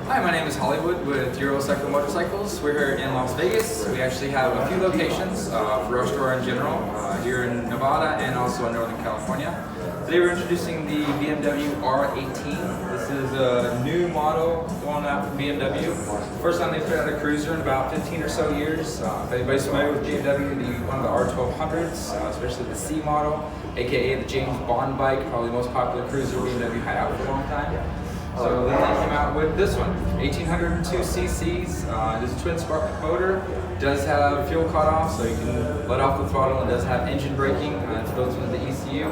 Hi, my name is Hollywood with EuroCycle Motorcycles. We're here in Las Vegas. We actually have a few locations for our store in general, here in Nevada and also in Northern California. Today we're introducing the BMW R18. This is a new model going out from BMW. First time they put out a cruiser in about 15 or so years. If anybody's familiar with BMW, one of the R1200s, especially the C model, aka the James Bond bike, probably the most popular cruiser BMW had out for a long time. So then they came out with this one, 1802 cc's. It is a twin spark motor. Does have fuel cutoff, so you can let off the throttle, and does have engine braking. It's built into the ECU.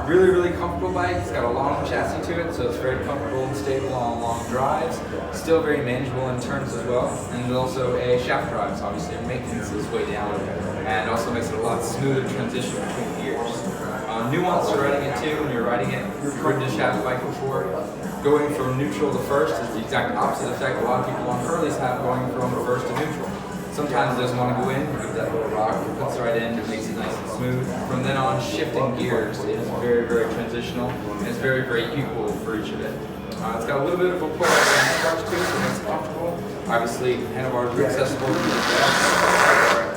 Really comfortable bike. It's got a long chassis to it, so it's very comfortable and stable on long drives. Still very manageable in turns as well. And also a shaft drive, so obviously your maintenance is way down, and also makes it a lot smoother transition between gears. Nuance to riding it too. When you're riding it, you've ridden a shaft bike before. Going from neutral to first is the exact opposite effect a lot of people on Hurleys have going from first to neutral. Sometimes it doesn't want to go in, give that little rock, it puts right in, it makes it nice and smooth. From then on, shifting gears is very transitional, and it's very equal for each of it. It's got a little bit of a pull out the handlebars too, so it makes it comfortable. Obviously, handlebars are accessible to the gas.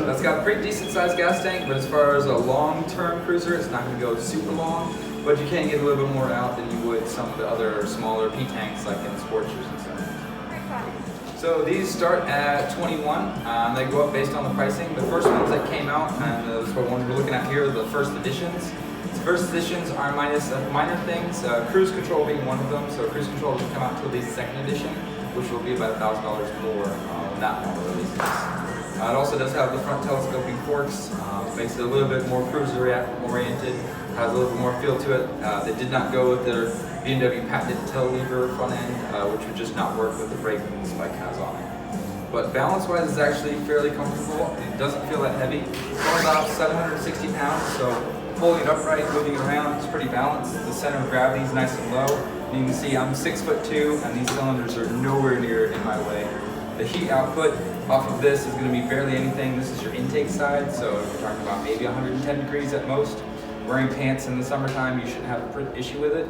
That's got a pretty decent sized gas tank, but as far as a long-term cruiser, it's not going to go super long, but you can get a little bit more out than you would some of the other smaller P-tanks like in sports cruisers and stuff. So these start at 21. They go up based on the pricing. The first ones that came out, and that's what ones we're looking at here, are the first editions. The first editions are minor things, cruise control being one of them. So cruise control doesn't come out until the second edition, which will be about $1,000 more when that model releases. It also does have the front telescoping forks, makes it a little bit more cruiser oriented, has a little bit more feel to it. They did not go with their BMW patented tail lever front end, which would just not work with the braking this bike has on it. But balance-wise, it's actually fairly comfortable. It doesn't feel that heavy. It's only about 760 pounds, so holding it upright, moving it around, it's pretty balanced. The center of gravity is nice and low. And you can see I'm 6'2", and these cylinders are nowhere near in my way. The heat output off of this is going to be barely anything. This is your intake side, so we're talking about maybe 110 degrees at most. Wearing pants in the summertime, you shouldn't have an issue with it.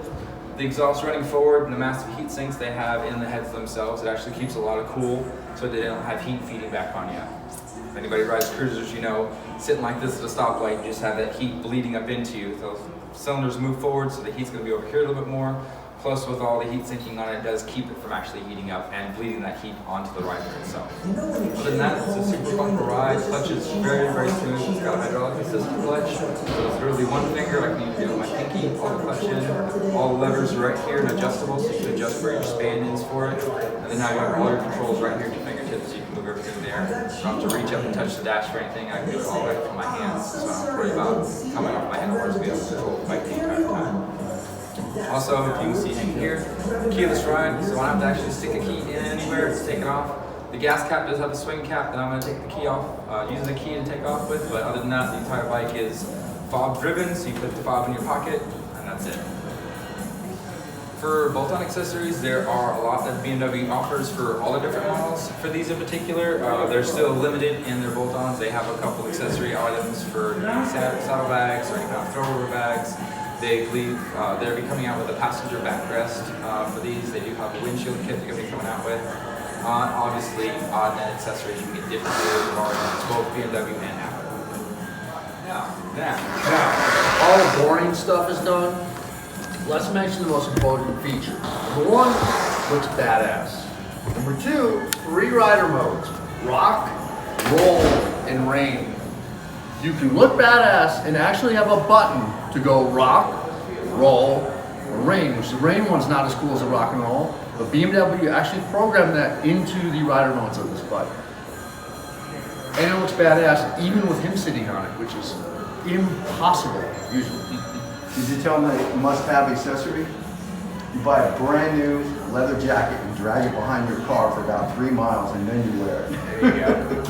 The exhaust running forward and the massive heat sinks they have in the heads themselves, it actually keeps a lot of cool so they don't have heat feeding back on you. If anybody rides cruisers, you know, sitting like this at a stoplight, you just have that heat bleeding up into you. Those cylinders move forward, so the heat's going to be over here a little bit more. Plus, with all the heat sinking on it, it does keep it from actually heating up and bleeding that heat onto the rider itself. Other than that, it's a super comfortable ride. Clutch is very smooth. It's got a hydraulic assisted clutch, so it's literally one finger. I can even do it with my pinky, pull the clutch in. All the levers are right here and adjustable, so you can adjust where your span is for it. And then now you have all your controls right here at your fingertips, so you can move everything there. I don't have to reach up and touch the dash for anything. I can do it all right from my hands, so I don't have to worry about coming off my handlebars to be able to control the bike the entire time. Also, if you can see here, keyless ride, so I don't have to actually stick a key in anywhere to take it off. The gas cap does have a swing cap that I'm going to take the key off, using the key to take off with, but other than that, the entire bike is fob driven, so you put the fob in your pocket, and that's it. For bolt-on accessories, there are a lot that BMW offers for all the different models. For these in particular, they're still limited in their bolt-ons. They have a couple accessory items for saddle bags or any kind of throwover bags. They believe they'll be coming out with a passenger backrest for these. They do have a windshield kit they're going to be coming out with. Obviously, odd net accessories you can get different margins, both BMW and Apple. Now, all the boring stuff is done. Let's mention the most important feature. Number one, looks badass. Number two, 3 rider modes: rock, roll, and rain. You can look badass and actually have a button to go rock, roll, or rain, which the rain one's not as cool as the rock and roll, but BMW actually programmed that into the rider modes of this bike. And it looks badass even with him sitting on it, which is impossible usually. Did you tell them that must-have accessory? You buy a brand new leather jacket and drag it behind your car for about 3 miles, and then you wear it. There you go.